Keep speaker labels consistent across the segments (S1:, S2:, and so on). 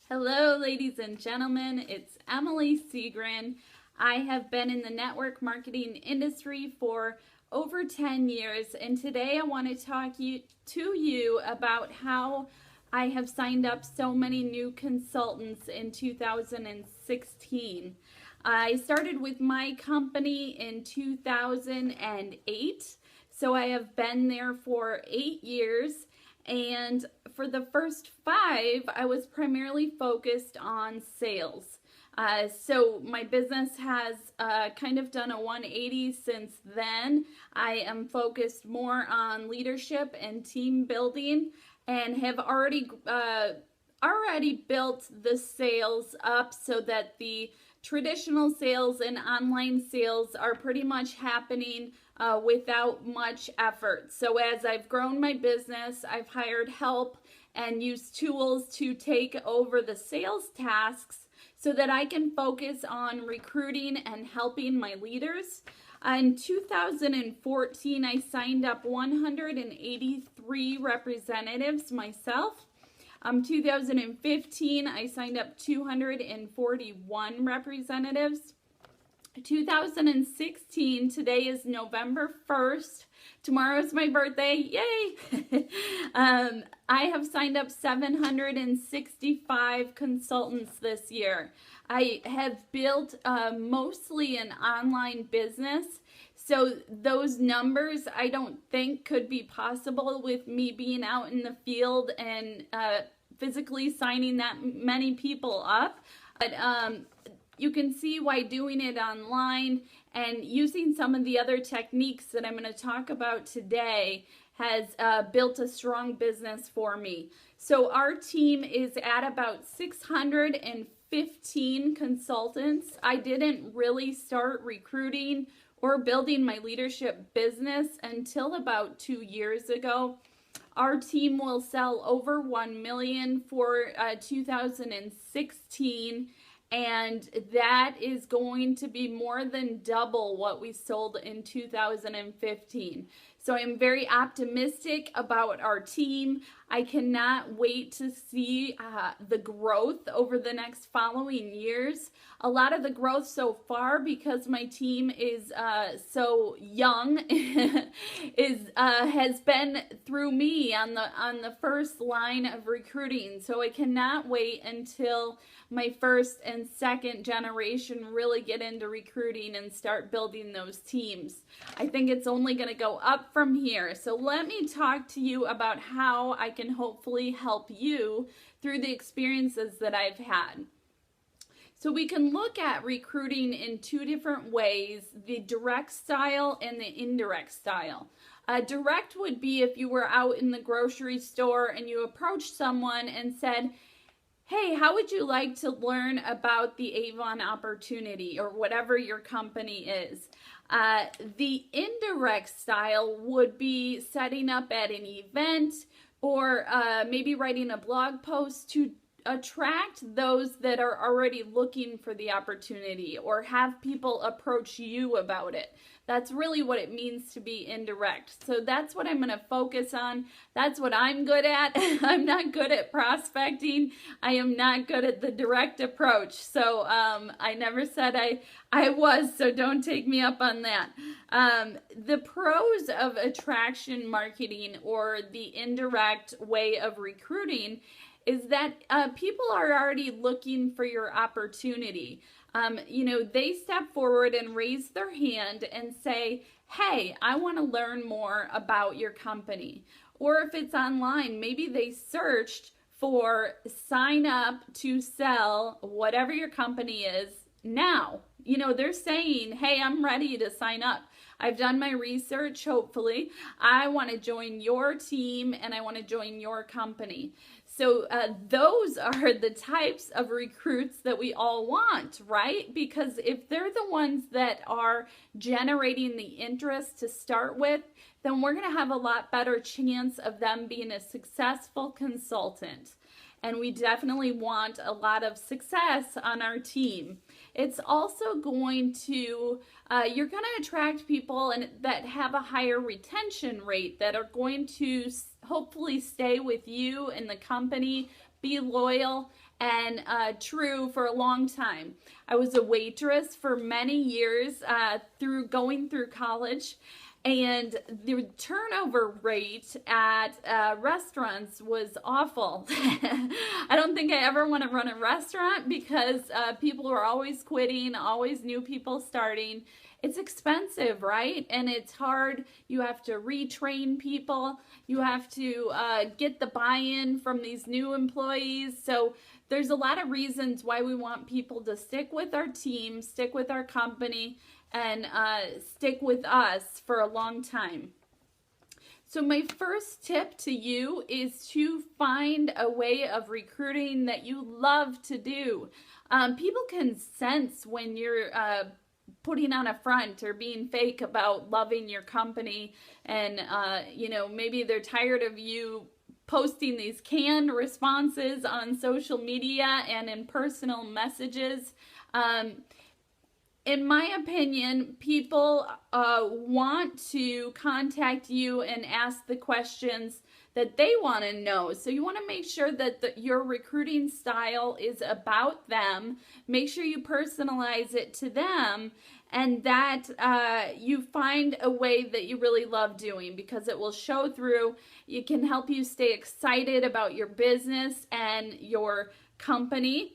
S1: Hello, ladies and gentlemen. It's Emily Seagren. I have been in the network marketing industry for over 10 years, and today I want to talk to you about how I have signed up so many new consultants in 2016. I started with my company in 2008, so I have been there for 8 years. And for the first 5, I was primarily focused on sales. So my business has kind of done a 180 since then. I am focused more on leadership and team building, and have already built the sales up so that the traditional sales and online sales are pretty much happening without much effort. So as I've grown my business, I've hired help and used tools to take over the sales tasks so that I can focus on recruiting and helping my leaders. In 2014, I signed up 183 representatives myself. 2015, I signed up 241 representatives. 2016, today is November 1st. Tomorrow is my birthday. Yay! I have signed up 765 consultants this year. I have built mostly an online business. So those numbers I don't think could be possible with me being out in the field and physically signing that many people up. But you can see why doing it online and using some of the other techniques that I'm going to talk about today has built a strong business for me. So our team is at about 615 consultants. I didn't really start recruiting or building my leadership business until about 2 years ago. Our team will sell over 1 million for 2016, and that is going to be more than double what we sold in 2015. So I'm very optimistic about our team. I cannot wait to see the growth over the next following years. A lot of the growth so far, because my team is so young, has been through me on the first line of recruiting. So I cannot wait until my first and second generation really get into recruiting and start building those teams. I think it's only going to go up from here. So let me talk to you about how I can hopefully help you through the experiences that I've had. So we can look at recruiting in 2 different ways, the direct style and the indirect style. Direct would be if you were out in the grocery store and you approached someone and said, hey, how would you like to learn about the Avon opportunity or whatever your company is? The indirect style would be setting up at an event or maybe writing a blog post to attract those that are already looking for the opportunity or have people approach you about it. That's really what it means to be indirect. So that's what I'm going to focus on. That's what I'm good at. I'm not good at prospecting. I am not good at the direct approach. So I never said I was, so don't take me up on that. The pros of attraction marketing or the indirect way of recruiting is that people are already looking for your opportunity. They step forward and raise their hand and say, hey, I want to learn more about your company. Or if it's online, maybe they searched for sign up to sell whatever your company is now. They're saying, hey, I'm ready to sign up. I've done my research, hopefully. I want to join your team and I want to join your company. So those are the types of recruits that we all want, right? Because if they're the ones that are generating the interest to start with, then we're going to have a lot better chance of them being a successful consultant. And we definitely want a lot of success on our team. It's also going to, you're going to attract people that have a higher retention rate, that are going to hopefully stay with you and the company, be loyal, and true for a long time. I was a waitress for many years going through college, and the turnover rate at restaurants was awful. I don't think I ever want to run a restaurant because people are always quitting, always new people starting. It's expensive, right? And it's hard. You have to retrain people. You have to get the buy-in from these new employees. So there's a lot of reasons why we want people to stick with our team, stick with our company, and stick with us for a long time. So my first tip to you is to find a way of recruiting that you love to do. People can sense when you're putting on a front or being fake about loving your company, and maybe they're tired of you posting these canned responses on social media and in personal messages. In my opinion, people want to contact you and ask the questions that they want to know. So you want to make sure that your recruiting style is about them. Make sure you personalize it to them, and that you find a way that you really love doing, because it will show through. It can help you stay excited about your business and your company.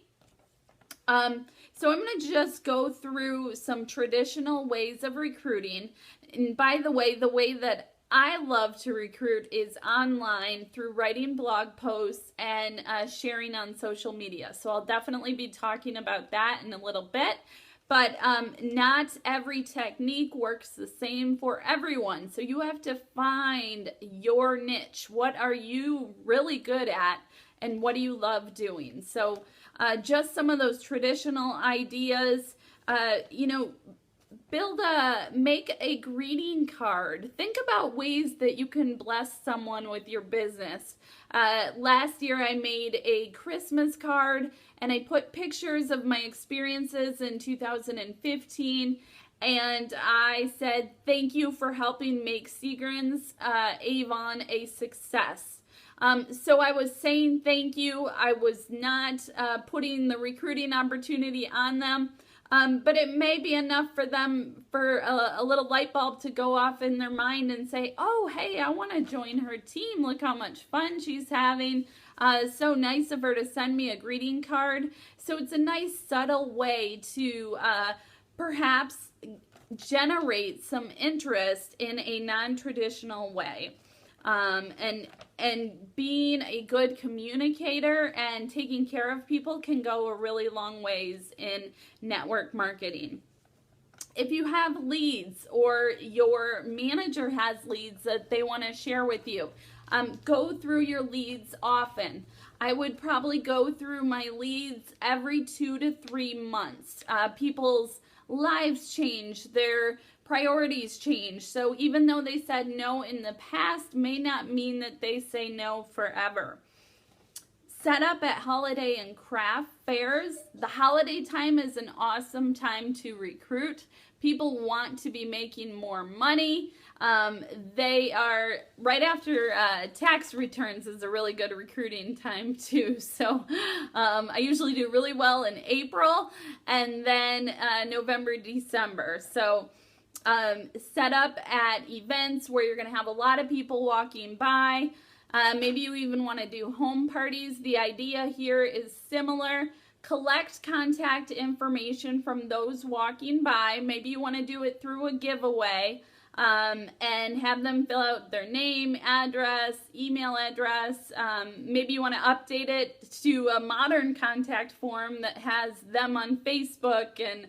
S1: So I'm going to just go through some traditional ways of recruiting. And by the way that I love to recruit is online through writing blog posts and sharing on social media. So I'll definitely be talking about that in a little bit. But not every technique works the same for everyone. So you have to find your niche. What are you really good at, and what do you love doing? So just some of those traditional ideas, make a greeting card. Think about ways that you can bless someone with your business. Last year I made a Christmas card, and I put pictures of my experiences in 2015, and I said, thank you for helping make Seagram's Avon a success. So I was saying thank you. I was not putting the recruiting opportunity on them, but it may be enough for them, for a little light bulb to go off in their mind and say, oh, hey, I want to join her team. Look how much fun she's having. So nice of her to send me a greeting card. So it's a nice subtle way to perhaps generate some interest in a non-traditional way. And being a good communicator and taking care of people can go a really long ways in network marketing. If you have leads, or your manager has leads that they want to share with you, go through your leads often. I would probably go through my leads every 2 to 3 months. People's lives change, their priorities change. So even though they said no in the past, may not mean that they say no forever. Set up at holiday and craft fairs. The holiday time is an awesome time to recruit. People want to be making more money. They are, right after tax returns is a really good recruiting time too. So I usually do really well in April, and then November, December. So set up at events where you're going to have a lot of people walking by. Maybe you even want to do home parties. The idea here is similar. Collect contact information from those walking by. Maybe you want to do it through a giveaway, and have them fill out their name, address, email address. Maybe you want to update it to a modern contact form that has them on Facebook and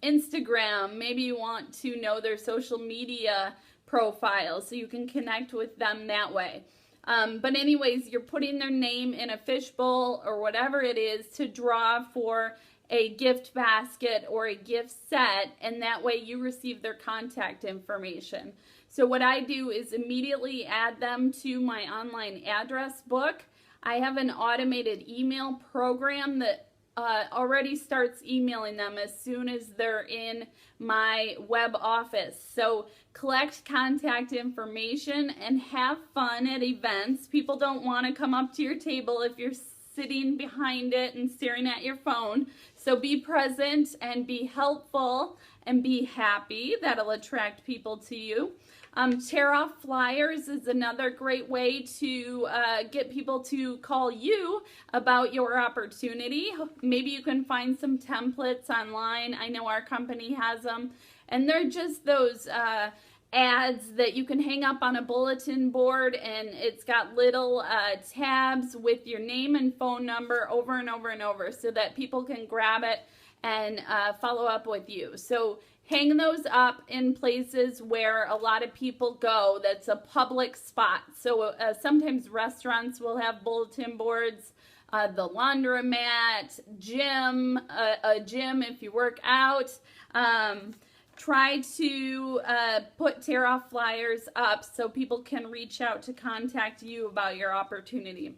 S1: Instagram. Maybe you want to know their social media profile so you can connect with them that way. But anyways, you're putting their name in a fishbowl or whatever it is to draw for a gift basket or a gift set, and that way you receive their contact information. So what I do is immediately add them to my online address book. I have an automated email program that already starts emailing them as soon as they're in my web office. So collect contact information and have fun at events. People don't want to come up to your table if you're sitting behind it and staring at your phone. So be present and be helpful and be happy. That'll attract people to you. Tear off flyers is another great way to get people to call you about your opportunity. Maybe you can find some templates online. I know our company has them. And they're just those ads that you can hang up on a bulletin board, and it's got little tabs with your name and phone number over and over and over so that people can grab it and follow up with you. So hang those up in places where a lot of people go. That's a public spot. So sometimes restaurants will have bulletin boards, the laundromat, gym, a gym if you work out. Try to tear off flyers up so people can reach out to contact you about your opportunity.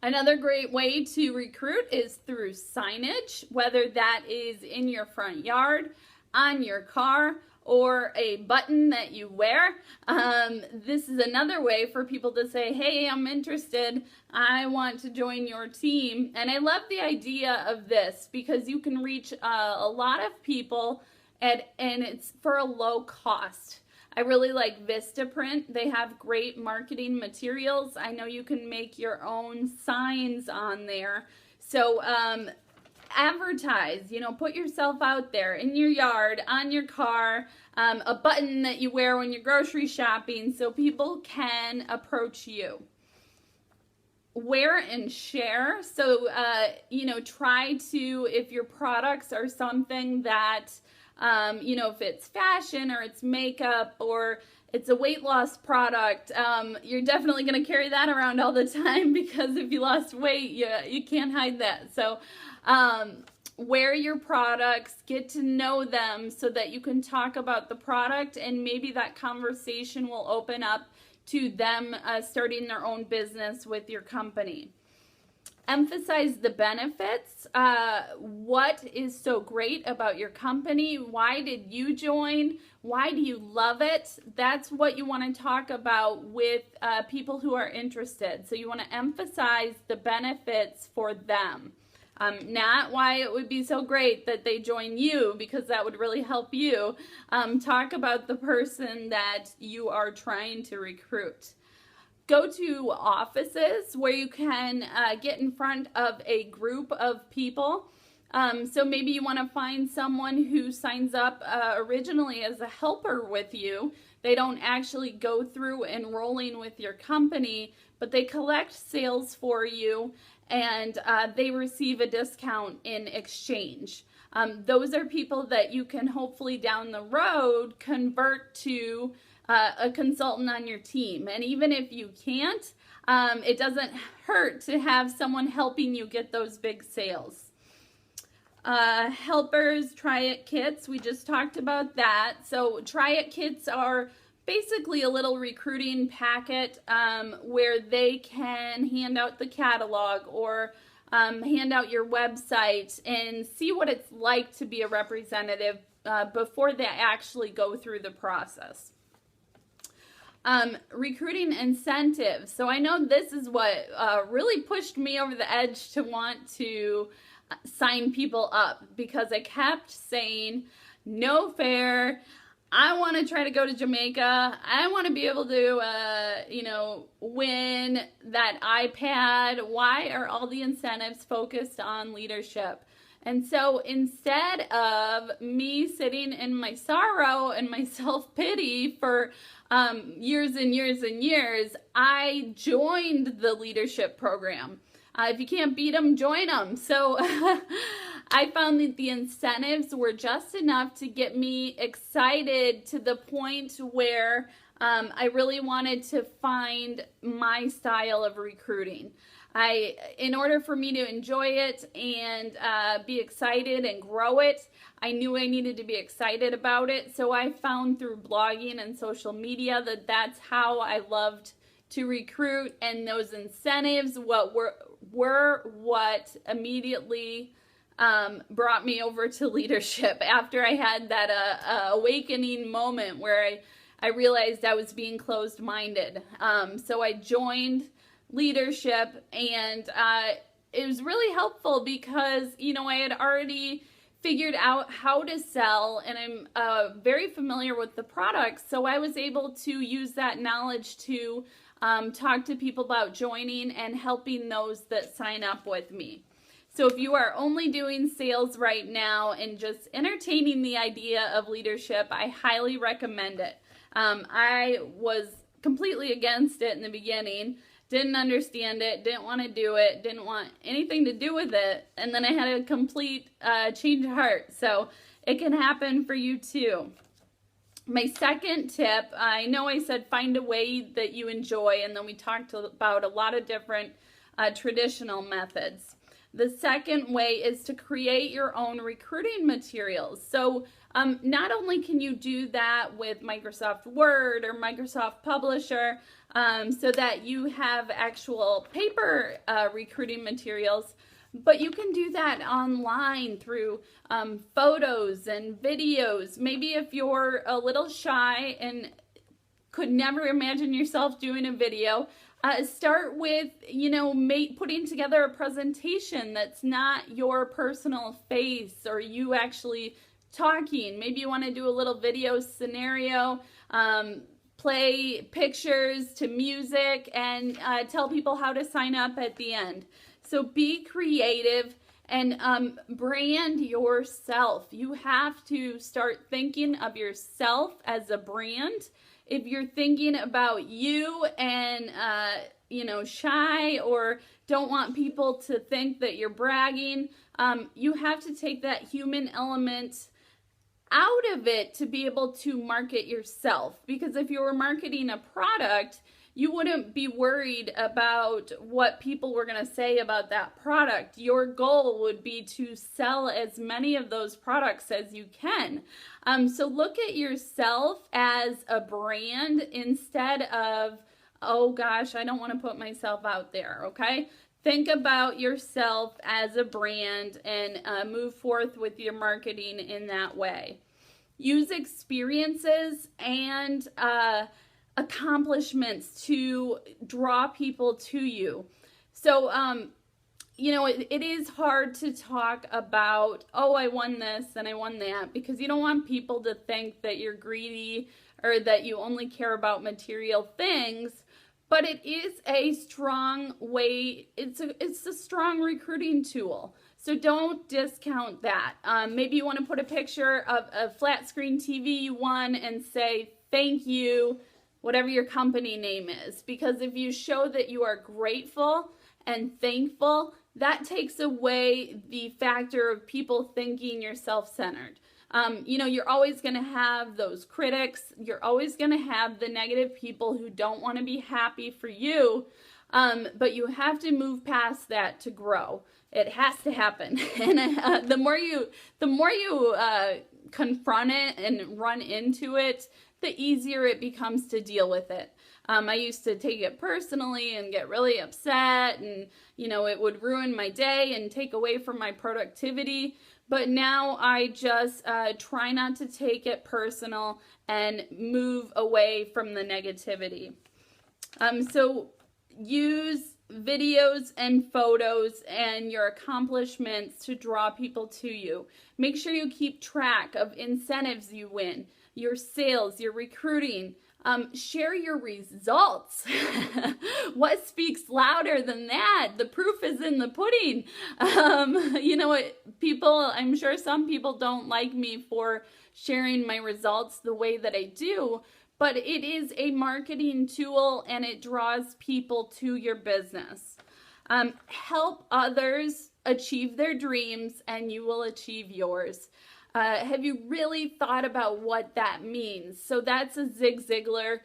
S1: Another great way to recruit is through signage, whether that is in your front yard, on your car, or a button that you wear. This is another way for people to say, hey, I'm interested. I want to join your team. And I love the idea of this because you can reach a lot of people and it's for a low cost. I really like Vistaprint. They have great marketing materials. I know you can make your own signs on there. So advertise, put yourself out there in your yard, on your car, a button that you wear when you're grocery shopping so people can approach you. Wear and share. So, try to, if your products are something that if it's fashion or it's makeup or it's a weight loss product, you're definitely going to carry that around all the time because if you lost weight, you can't hide that. So wear your products, get to know them so that you can talk about the product and maybe that conversation will open up to them starting their own business with your company. Emphasize the benefits. What is so great about your company? Why did you join? Why do you love it? That's what you want to talk about with people who are interested. So you want to emphasize the benefits for them. Not why it would be so great that they join you, because that would really help you. Talk about the person that you are trying to recruit. Go to offices where you can get in front of a group of people. So maybe you want to find someone who signs up originally as a helper with you. They don't actually go through enrolling with your company, but they collect sales for you and they receive a discount in exchange. Those are people that you can hopefully down the road convert to a consultant on your team. And even if you can't, it doesn't hurt to have someone helping you get those big sales. Helpers, try-it kits, we just talked about that. So try-it kits are basically a little recruiting packet where they can hand out the catalog or hand out your website and see what it's like to be a representative before they actually go through the process. Recruiting incentives. So I know this is what really pushed me over the edge to want to sign people up, because I kept saying, no fair. I want to try to go to Jamaica. I want to be able to, win that iPad. Why are all the incentives focused on leadership? And so instead of me sitting in my sorrow and my self-pity for years and years and years, I joined the leadership program. If you can't beat them, join them. So I found that the incentives were just enough to get me excited to the point where I really wanted to find my style of recruiting. In order for me to enjoy it and be excited and grow it, I knew I needed to be excited about it. So I found through blogging and social media that that's how I loved to recruit, and those incentives were what immediately brought me over to leadership after I had that awakening moment where I realized I was being closed-minded. So I joined leadership, and it was really helpful because, you know, I had already figured out how to sell, and I'm very familiar with the products, so I was able to use that knowledge to talk to people about joining and helping those that sign up with me. So if you are only doing sales right now and just entertaining the idea of leadership, I highly recommend it. I was completely against it in the beginning, didn't understand it, didn't want to do it, didn't want anything to do with it, and then I had a complete change of heart. So it can happen for you too. My second tip, I know I said find a way that you enjoy, and then we talked about a lot of different traditional methods. The second way is to create your own recruiting materials. So not only can you do that with Microsoft Word or Microsoft Publisher, so that you have actual paper recruiting materials, but you can do that online through photos and videos. Maybe if you're a little shy and could never imagine yourself doing a video, start with, you know, putting together a presentation that's not your personal face or you actually talking. Maybe you want to do a little video scenario, play pictures to music, and tell people how to sign up at the end. So be creative and brand yourself. You have to start thinking of yourself as a brand. If you're thinking about you and, you know, shy or don't want people to think that you're bragging, you have to take that human element out of it to be able to market yourself. Because if you were marketing a product, you wouldn't be worried about what people were going to say about that product. Your goal would be to sell as many of those products as you can. So look at yourself as a brand instead of, oh gosh, I don't want to put myself out there, okay? Think about yourself as a brand and move forth with your marketing in that way. Use experiences and accomplishments to draw people to you. So, you know, it is hard to talk about, oh, I won this and I won that, because you don't want people to think that you're greedy or that you only care about material things. But it is a strong way, it's a strong recruiting tool. So don't discount that. Maybe you want to put a picture of a flat screen TV you won and say, thank you, whatever your company name is. Because if you show that you are grateful and thankful, that takes away the factor of people thinking you're self-centered. You know, you're always going to have those critics. You're always going to have the negative people who don't want to be happy for you. But you have to move past that to grow. It has to happen. And the more you confront it and run into it, the easier it becomes to deal with it. I used to take it personally and get really upset, and, you know, it would ruin my day and take away from my productivity. But now I just try not to take it personal and move away from the negativity. So use videos and photos and your accomplishments to draw people to you. Make sure you keep track of incentives you win, your sales, your recruiting. Share your results. What speaks louder than that? The proof is in the pudding. You know what, I'm sure some people don't like me for sharing my results the way that I do, but it is a marketing tool and it draws people to your business. Help others achieve their dreams and you will achieve yours. Have you really thought about what that means? So that's a Zig Ziglar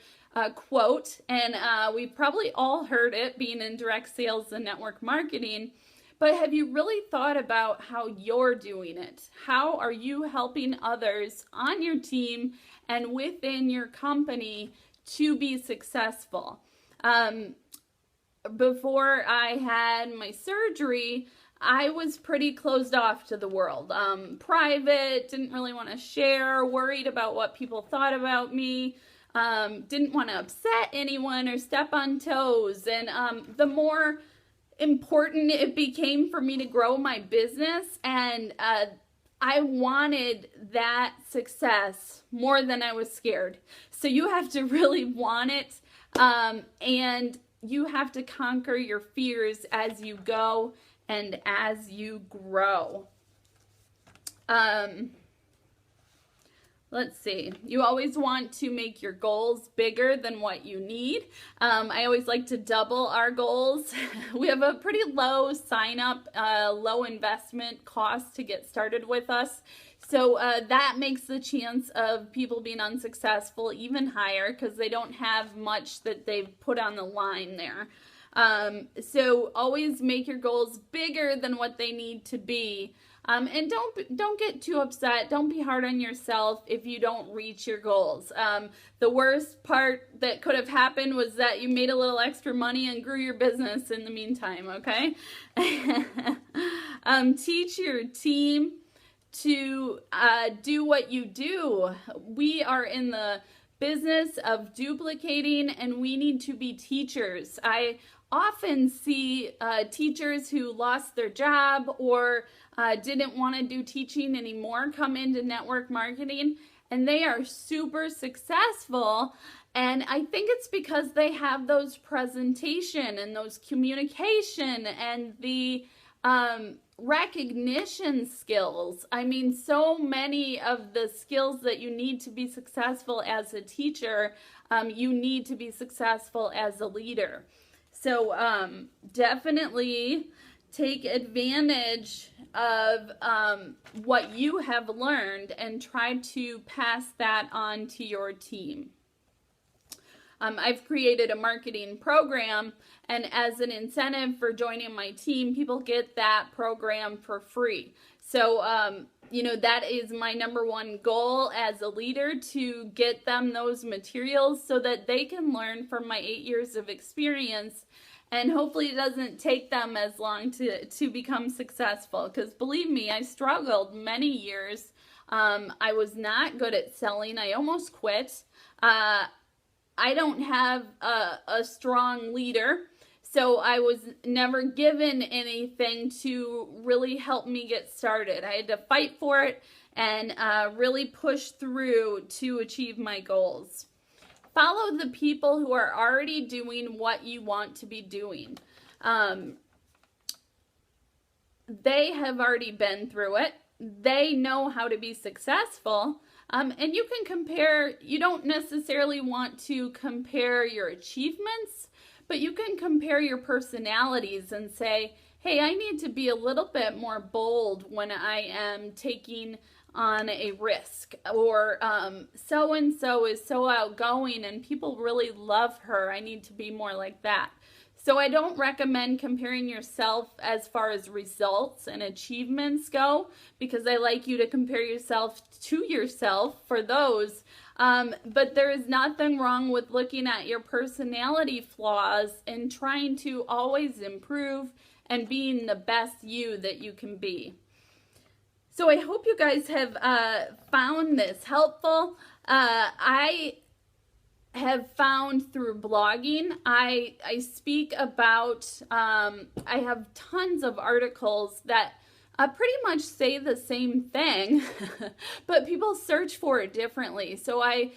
S1: quote, and we've probably all heard it being in direct sales and network marketing, but have you really thought about how you're doing it? How are you helping others on your team and within your company to be successful? Before I had my surgery, I was pretty closed off to the world. Private, didn't really want to share, worried about what people thought about me. didn't want to upset anyone or step on toes. And the more important it became for me to grow my business, and I wanted that success more than I was scared. So you have to really want it, and you have to conquer your fears as you go and as you grow. Let's see. You always want to make your goals bigger than what you need. I always like to double our goals. We have a pretty low sign up, low investment cost to get started with us. So that makes the chance of people being unsuccessful even higher because they don't have much that they've put on the line there. So always make your goals bigger than what they need to be. And don't get too upset. Don't be hard on yourself if you don't reach your goals. The worst part that could have happened was that you made a little extra money and grew your business in the meantime, okay? Teach your team to do what you do. We are in the business of duplicating, and we need to be teachers. I often see teachers who lost their job or didn't want to do teaching anymore come into network marketing, and they are super successful. And I think it's because they have those presentation and those communication and the recognition skills. I mean, so many of the skills that you need to be successful as a teacher, you need to be successful as a leader. So definitely take advantage of what you have learned and try to pass that on to your team. I've created a marketing program, and as an incentive for joining my team, people get that program for free. So, you know, that is my number one goal as a leader, to get them those materials so that they can learn from my 8 years of experience. And hopefully it doesn't take them as long to become successful. Because believe me, I struggled many years. I was not good at selling. I almost quit. I don't have a strong leader. So I was never given anything to really help me get started. I had to fight for it and really push through to achieve my goals. Follow the people who are already doing what you want to be doing. They have already been through it. They know how to be successful. And you can compare. You don't necessarily want to compare your achievements, but you can compare your personalities and say, hey, I need to be a little bit more bold when I am taking on a risk, or so-and-so is so outgoing and people really love her. I need to be more like that. So I don't recommend comparing yourself as far as results and achievements go, because I like you to compare yourself to yourself for those. But there is nothing wrong with looking at your personality flaws and trying to always improve and being the best you that you can be. So I hope you guys have found this helpful. I have found through blogging, I speak about, I have tons of articles that pretty much say the same thing, but people search for it differently. So I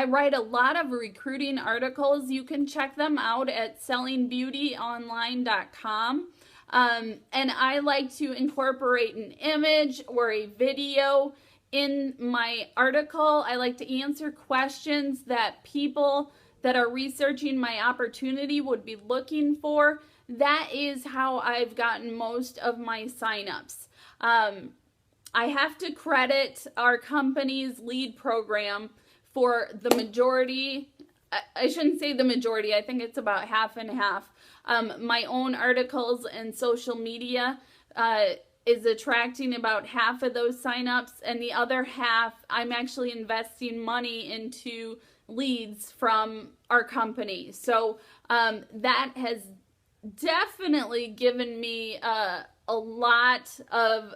S1: write a lot of recruiting articles. You can check them out at sellingbeautyonline.com. And I like to incorporate an image or a video in my article. I like to answer questions that people that are researching my opportunity would be looking for. That is how I've gotten most of my signups. I have to credit our company's lead program for the majority. I shouldn't say the majority. I think it's about half and half. My own articles and social media is attracting about half of those signups, and the other half I'm actually investing money into leads from our company. So that has definitely given me a lot of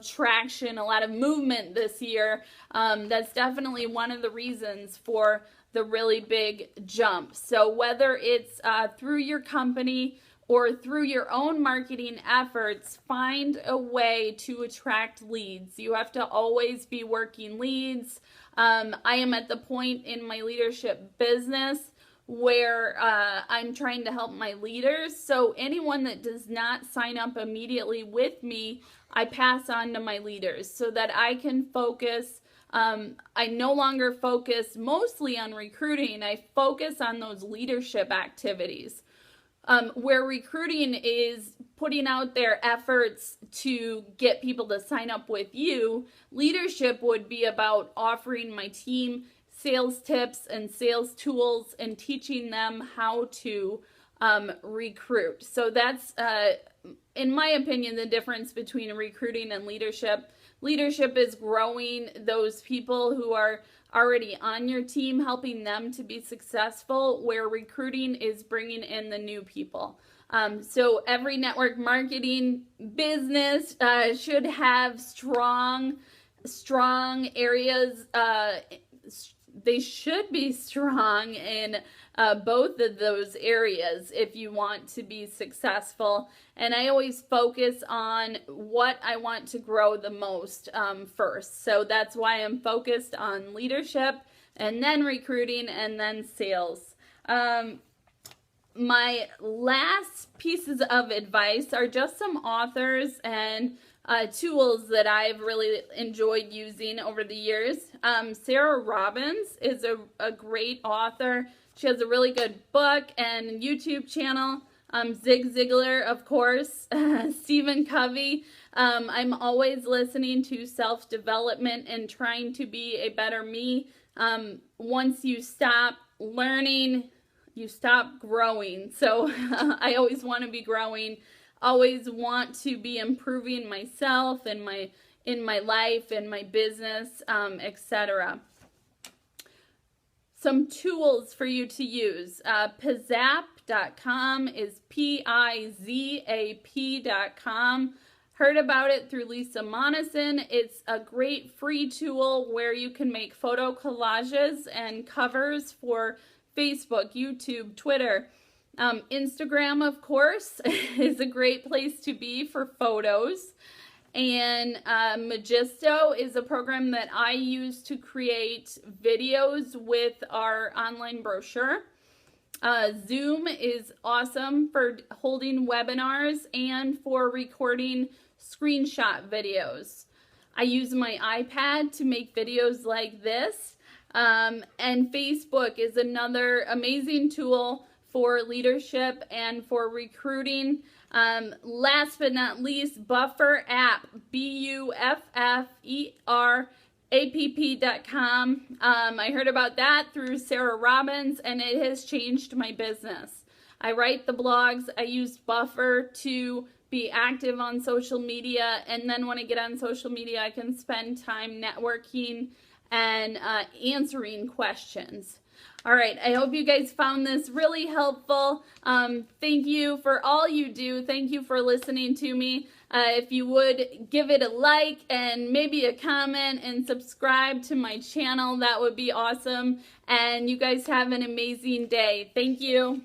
S1: traction, a lot of movement this year. That's definitely one of the reasons for the really big jump. So whether it's through your company or through your own marketing efforts, find a way to attract leads. You have to always be working leads. I am at the point in my leadership business where I'm trying to help my leaders. So anyone that does not sign up immediately with me, I pass on to my leaders so that I can focus. I no longer focus mostly on recruiting. I focus on those leadership activities. Where recruiting is putting out their efforts to get people to sign up with you, leadership would be about offering my team sales tips and sales tools and teaching them how to recruit. So that's, in my opinion, the difference between recruiting and leadership. Leadership is growing those people who are already on your team, helping them to be successful, where recruiting is bringing in the new people. So every network marketing business should have strong areas. They should be strong in both of those areas if you want to be successful. And I always focus on what I want to grow the most first. So that's why I'm focused on leadership and then recruiting and then sales. My last pieces of advice are just some authors and tools that I've really enjoyed using over the years. Sarah Robbins is a great author. She has a really good book and YouTube channel. Zig Ziglar, of course. Stephen Covey. I'm always listening to self-development and trying to be a better me. Once you stop learning, you stop growing. So I always want to be growing. Always want to be improving myself and in my life and my business, etc. Some tools for you to use. Pizzap.com is Pizap.com. Heard about it through Lisa Monison. It's a great free tool where you can make photo collages and covers for Facebook, YouTube, Twitter. Instagram, of course, is a great place to be for photos. And Magisto is a program that I use to create videos with our online brochure. Zoom is awesome for holding webinars and for recording screenshot videos. I use my iPad to make videos like this. And Facebook is another amazing tool for leadership and for recruiting. Last but not least, Buffer app, BUFFERAPP.com. I heard about that through Sarah Robbins, and it has changed my business. I write the blogs. I use Buffer to be active on social media, and then when I get on social media, I can spend time networking and answering questions. All right, I hope you guys found this really helpful. Thank you for all you do. Thank you for listening to me. If you would give it a like and maybe a comment and subscribe to my channel, that would be awesome. And you guys have an amazing day. Thank you.